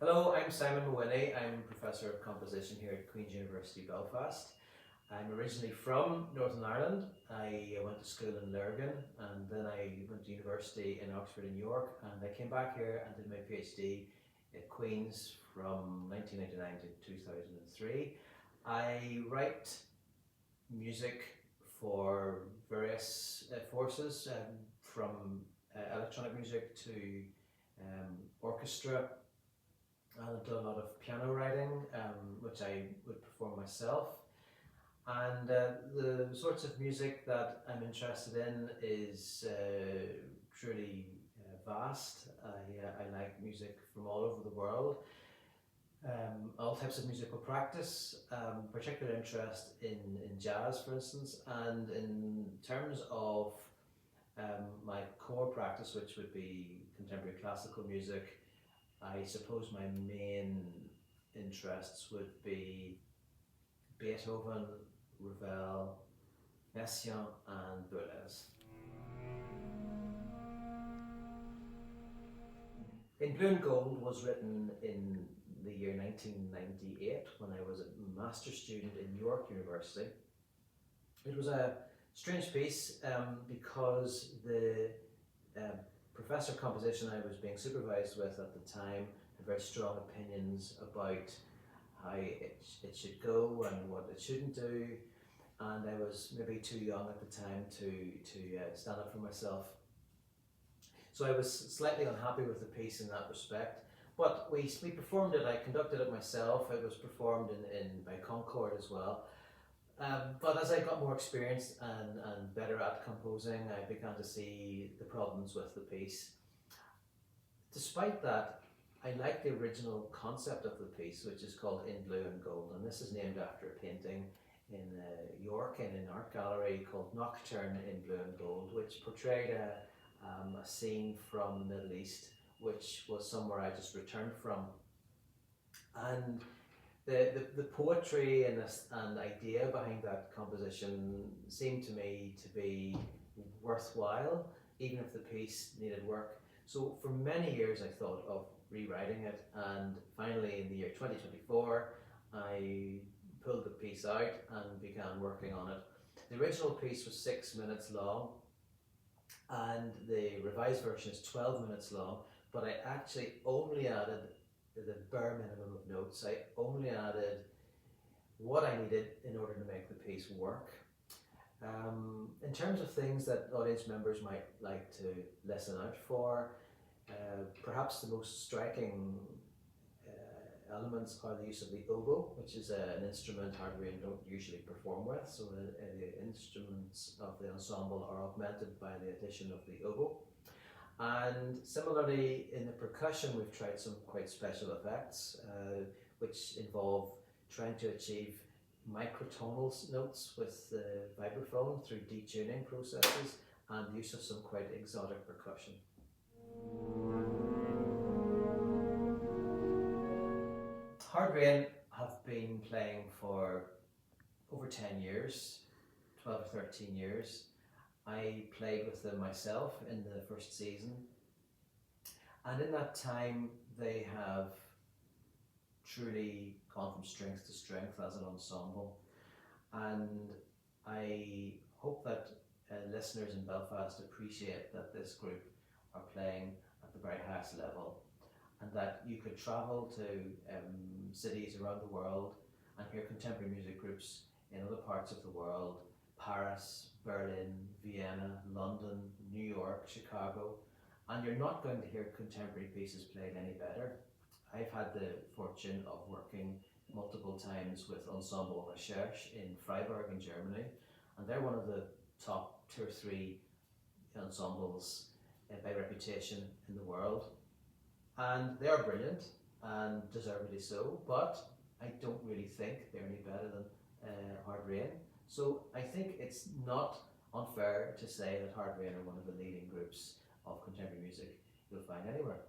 Hello, I'm Simon Mawhinney. I'm Professor of Composition here at Queen's University Belfast. I'm originally from Northern Ireland. I went to school in Lurgan and then I went to university in Oxford and York, and I came back here and did my PhD at Queen's from 1999 to 2003. I write music for various forces, from electronic music to orchestra. I've done a lot of piano writing, which I would perform myself. And the sorts of music that I'm interested in is truly vast. I like music from all over the world, all types of musical practice, particular interest in jazz, for instance, and in terms of my core practice, which would be contemporary classical music, I suppose my main interests would be Beethoven, Ravel, Messiaen and Boulez. In Blue and Gold was written in the year 1998 when I was a master's student in York University. It was a strange piece because the professor of composition I was being supervised with at the time had very strong opinions about how it should go and what it shouldn't do, and I was maybe too young at the time to stand up for myself. So I was slightly unhappy with the piece in that respect, but we performed it. I conducted it myself. It was performed by Concord as well. But as I got more experienced and better at composing, I began to see the problems with the piece. Despite that, I like the original concept of the piece, which is called In Blue and Gold, and this is named after a painting in York in an art gallery called Nocturne in Blue and Gold, which portrayed a scene from the Middle East, which was somewhere I just returned from. And the poetry and idea behind that composition seemed to me to be worthwhile, even if the piece needed work. So for many years I thought of rewriting it, and finally in the year 2024 I pulled the piece out and began working on it. The original piece was 6 minutes long and the revised version is 12 minutes long, but I actually only added the bare minimum of notes. I only added what I needed in order to make the piece work. In terms of things that audience members might like to listen out for, perhaps the most striking elements are the use of the oboe, which is an instrument Hardware don't usually perform with, so the instruments of the ensemble are augmented by the addition of the oboe. And similarly, in the percussion, we've tried some quite special effects, which involve trying to achieve microtonal notes with the vibraphone through detuning processes and the use of some quite exotic percussion. Hardware have been playing for over 10 years, 12 or 13 years. I played with them myself in the first season, and in that time they have truly gone from strength to strength as an ensemble, and I hope that listeners in Belfast appreciate that this group are playing at the very highest level, and that you could travel to cities around the world and hear contemporary music groups in other parts of the world: Paris, Berlin, Vienna, London, New York, Chicago, and you're not going to hear contemporary pieces played any better. I've had the fortune of working multiple times with Ensemble Recherche in Freiburg in Germany, and they're one of the top 2 or 3 ensembles by reputation in the world. And they are brilliant, and deservedly so, but I don't really think they're any better than Hard Rain. So I think it's not unfair to say that Hard Rain are one of the leading groups of contemporary music you'll find anywhere.